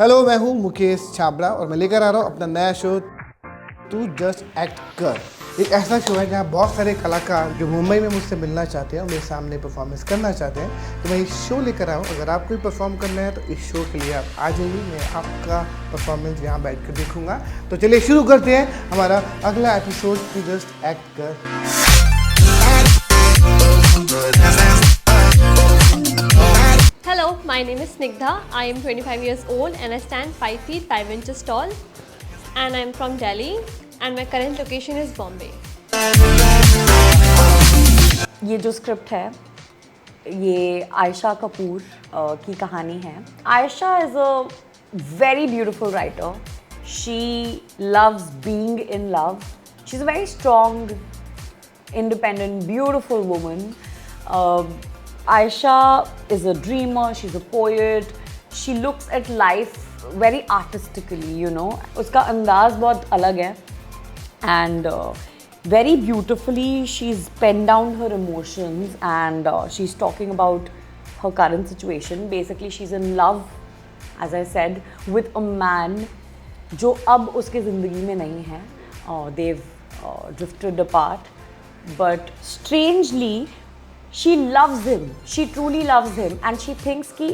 Hello, मैं हूँ मुकेश छाबड़ा और मैं लेकर आ रहा हूँ अपना नया शो तू जस्ट एक्ट कर। एक ऐसा शो है जहाँ बहुत सारे कलाकार जो मुंबई में मुझसे मिलना चाहते हैं और मेरे सामने परफॉर्मेंस करना चाहते हैं, तो मैं इस शो लेकर आया हूँ। अगर आपको भी परफॉर्म करना है तो इस शो के लिए आप आ जाइए, मैं आपका परफॉर्मेंस यहाँ बैठ कर देखूँगा। तो चलिए शुरू करते हैं हमारा अगला एपिसोड तू जस्ट एक्ट कर। Hello, my name is Snigdha. I am 25 years old and I stand 5 feet 5 inches tall. And I am from Delhi and my current location is Bombay. ये जो स्क्रिप्ट है ये आयशा कपूर की कहानी है। Ayesha is a very beautiful writer. She loves being in love. She is a very strong, independent, beautiful woman. Aisha is a dreamer, she's a poet, she looks at life very artistically, you know. उसका अंदाज बहुत अलग है and very beautifully she's penned down her emotions and she's talking about her current situation. Basically she's in love, as I said, with a man जो अब उसके ज़िंदगी में नहीं है. They've drifted apart. But strangely, she loves him. She truly loves him, and she thinks कि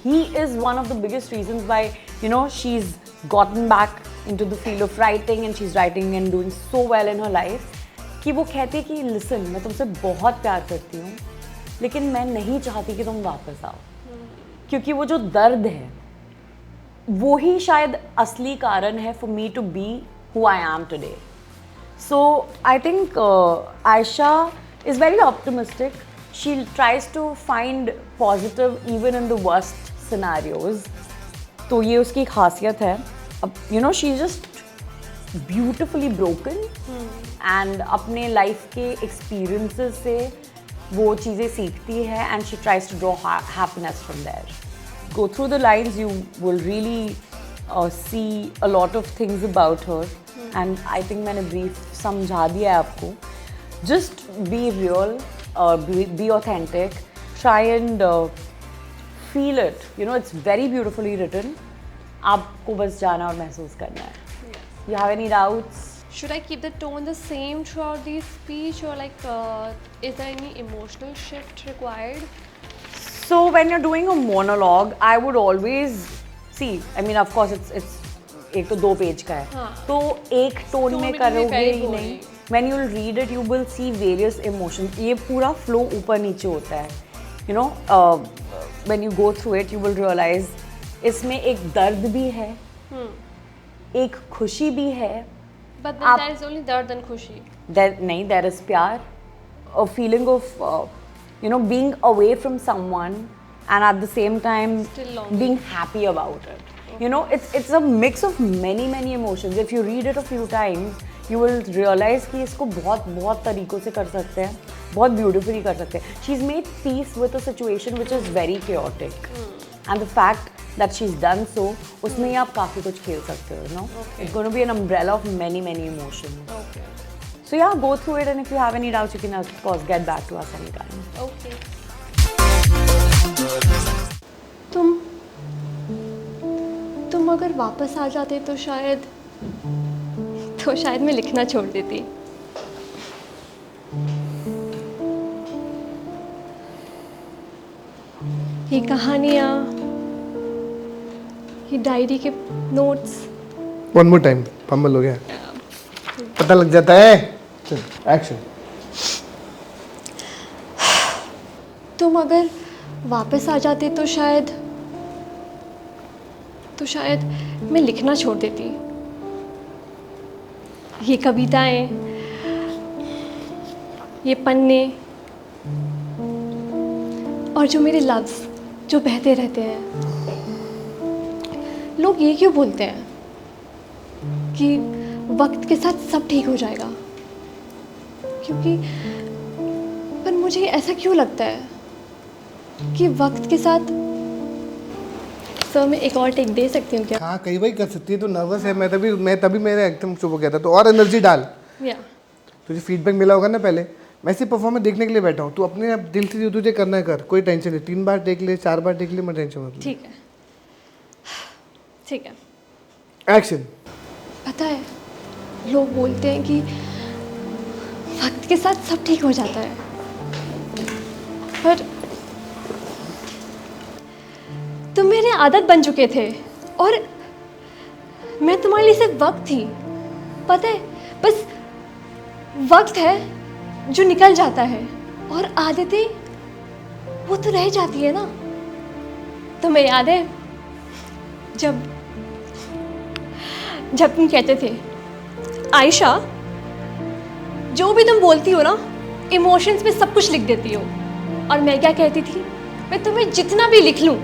he is one of the biggest reasons why, you know, she's gotten back into the field of writing and she's writing and doing so well in her life. कि वो कहती है कि listen, मैं तुमसे बहुत प्यार करती हूँ, लेकिन मैं नहीं चाहती कि तुम वापस आओ, क्योंकि वो जो दर्द है, वो ही शायद असली कारण है for me to be who I am today. So I think Aisha is very optimistic. She tries to find positive even in the worst scenarios. तो ये उसकी खासियत है. अब you know she's just beautifully broken and अपने life के experiences से वो चीज़ें सीखती है and she tries to draw happiness from there. Go through the lines, you will really see a lot of things about her. And I think मैंने brief समझा दिया है आपको. Just be real, be authentic, try and feel it. You know, it's very beautifully written. आपको बस जाना और महसूस करना है. You have any doubts? Should I keep the tone the same throughout the speech or like is there any emotional shift required? So when you're doing a monologue, I would always see. I mean, of course, it's एक तो 2 page का है, हाँ. तो एक tone में करोगे ही नहीं. When you'll read it, you will see various emotions. ये पूरा flow ऊपर नीचे होता है. You know, when you go through it, you will realize इसमें एक दर्द भी है, एक खुशी भी है. But then there is only दर्द and खुशी. नहीं, there is प्यार, a feeling of you know, being away from someone and at the same time being happy about it. You know, it's a mix of many emotions. If you read it a few times, you will realize कि इसको बहुत तरीकों से कर सकते हैं, बहुत beautifully कर सकते हैं. She's made peace with a situation which is very chaotic, and the fact that she's done so, उसमें ही आप काफ़ी कुछ खेल सकते हो. You know, it's going to be an umbrella of many emotions. Okay. So yeah, go through it, and if you have any doubts, you can of course get back to us anytime. Okay. तुम अगर वापस आ जाते तो शायद मैं लिखना छोड़ देती. ये कहानियाँ, ये डायरी के notes. One more time, fumble हो गया, पता लग जाता है. चल, एक्शन. तुम अगर वापस आ जाते तो शायद मैं लिखना छोड़ देती. ये कविताएं, ये पन्ने और जो मेरे लफ्ज़ जो बहते रहते हैं. लोग ये क्यों बोलते हैं कि वक्त के साथ सब ठीक हो जाएगा, क्योंकि पर मुझे ऐसा क्यों लगता है कि वक्त के साथ. सर मैं एक और टेक दे सकती हूँ क्या? हाँ, कई बार कर सकती है. तो नर्वस है. मैं तभी मेरे एकदम चुप हो गया था. तो और एनर्जी डाल. तुझे फीडबैक मिला होगा ना पहले. मैं सिर्फ परफॉर्मेंस देखने के लिए बैठा हूँ. तू अपने आप दिल से जो तुझे करना है कर, कोई टेंशन नहीं. 3 बार देख ले, 4 बार देख ले, मैं टेंशन मत ले. ठीक है. ठीक है। एक्शन। पता है, लोग बोलते हैं कि वक्त के साथ सब ठीक हो जाता है, पर तुम मेरे आदत बन चुके थे और मैं तुम्हारे लिए सिर्फ वक्त थी। पता है, बस वक्त है जो निकल जाता है और आदतें वो तो रह जाती है ना। तुम्हें याद है जब तुम कहते थे, आयशा जो भी तुम बोलती हो ना, इमोशंस में सब कुछ लिख देती हो, और मैं क्या कहती थी, मैं तुम्हें जितना भी लिख लूं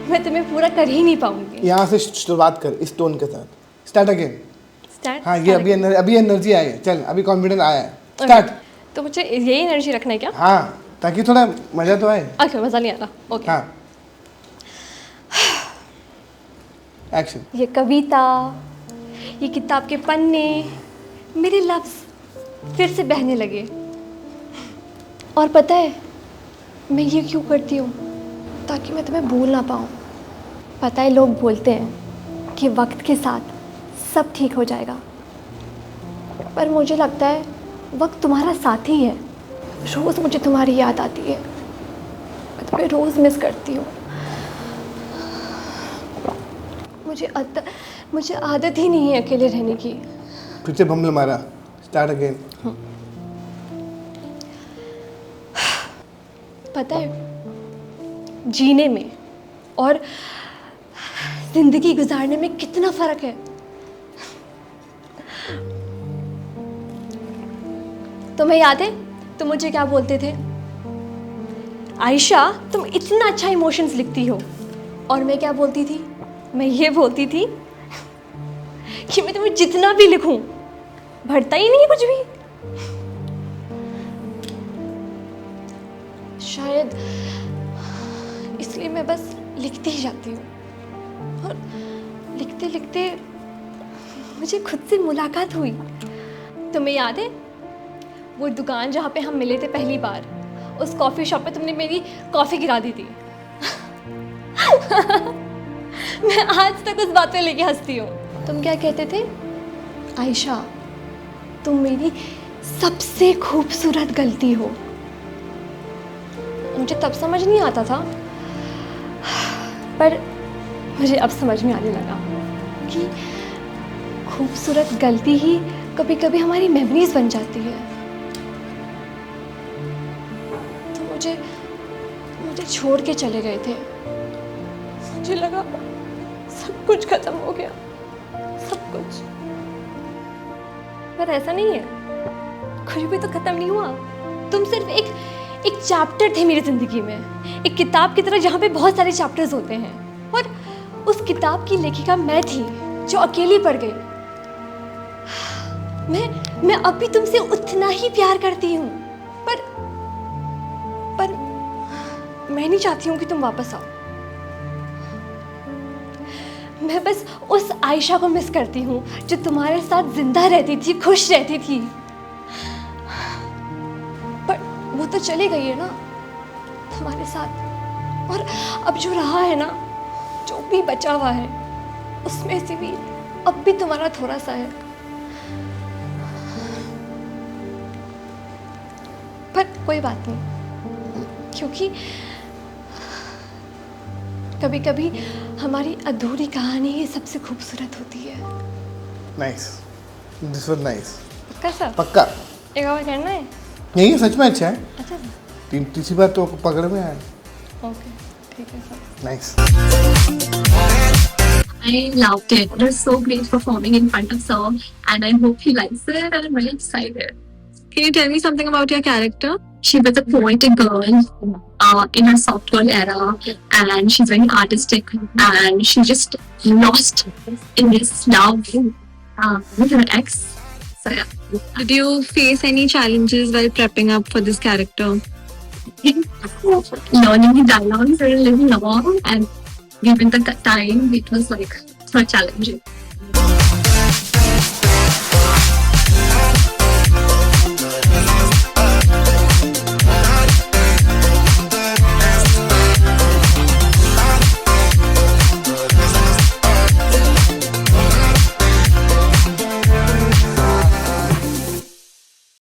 मैं तुम्हें पूरा कर ही नहीं पाऊंगी। यहाँ से शुरुआत कर इस टोन के साथ। Start again. स्टार्ट। हाँ, ये अभी एनर्जी आई है। चल, अभी कॉन्फिडेंस आया है। स्टार्ट। तो मुझे यही एनर्जी रखना है क्या? हाँ, ताकि थोड़ा मजा तो आए। ओके, मजा नहीं आ रहा। ओके। हाँ, एक्शन। ये कविता, ये किताब के पन्ने, मेरे लफ्ज़ फिर से बहने लगे। और पता है मैं ये क्यों करती हूँ? ताकि मैं तुम्हें भूल ना पाऊँ। पता है, लोग बोलते हैं कि वक्त के साथ सब ठीक हो जाएगा, पर मुझे लगता है वक्त तुम्हारा साथी है। रोज़ मुझे तुम्हारी याद आती है, मैं तुम्हें रोज़ मिस करती हूँ। मुझे आदत ही नहीं है अकेले रहने की। फिर से बम्बल मारा। Start again. पता है, जीने में और जिंदगी गुजारने में कितना फ़र्क है। तुम्हें याद है तुम मुझे क्या बोलते थे? आयशा, तुम इतना अच्छा इमोशंस लिखती हो। और मैं क्या बोलती थी? मैं ये बोलती थी कि मैं तुम्हें जितना भी लिखूं भरता ही नहीं है कुछ भी। शायद इसलिए मैं बस लिखती ही जाती हूँ। और लिखते लिखते मुझे खुद से मुलाकात हुई। तुम्हें याद है वो दुकान जहाँ पे हम मिले थे पहली बार? उस कॉफ़ी शॉप पे तुमने मेरी कॉफ़ी गिरा दी थी। मैं आज तक उस बात पे लेके हंसती हूँ। तुम क्या कहते थे? आयशा, तुम मेरी सबसे खूबसूरत गलती हो। मुझे तब समझ नहीं आता था, पर मुझे अब समझ में आने लगा कि खूबसूरत गलती ही कभी कभी हमारी मेमोरीज बन जाती है। तो मुझे छोड़ के चले गए थे। मुझे लगा सब कुछ खत्म हो गया, सब कुछ। पर ऐसा नहीं है, कुछ भी तो खत्म नहीं हुआ। तुम सिर्फ एक चैप्टर थे मेरी ज़िंदगी में, एक किताब की तरह जहाँ पे बहुत सारे चैप्टर्स होते हैं। और उस किताब की लेखिका मैं थी जो अकेली पड़ गई। मैं अब भी तुमसे उतना ही प्यार करती हूँ, पर मैं नहीं चाहती हूँ कि तुम वापस आओ। मैं बस उस आयशा को मिस करती हूँ जो तुम्हारे साथ जिंदा रहती थी, खुश रहती थी। पर वो तो चली गई है ना तुम्हारे साथ। और अब जो रहा है ना, जो भी बचा हुआ है, उसमें से भी अब भी तुम्हारा थोड़ा सा है। पर कोई बात नहीं, क्योंकि कभी कभी हमारी अधूरी कहानी ही सबसे खूबसूरत होती है। Nice, this was nice. पक्का सर? पक्का। एक और करना है? नहीं, सच में अच्छा है। अच्छा, तीसरी बार तो पकड़ में आया। ओके, ठीक है sir. Nice. I loved it. It was so great performing in front of Sir, and I hope he likes it. And I'm really excited. Can you tell me something about your character? She was a poetic girl in her soft girl era, and she's very artistic, and she just lost in this love with her ex. So yeah. Did you face any challenges while prepping up for this character? Learning the dialogues were a little long, and given the time, it was like so challenging.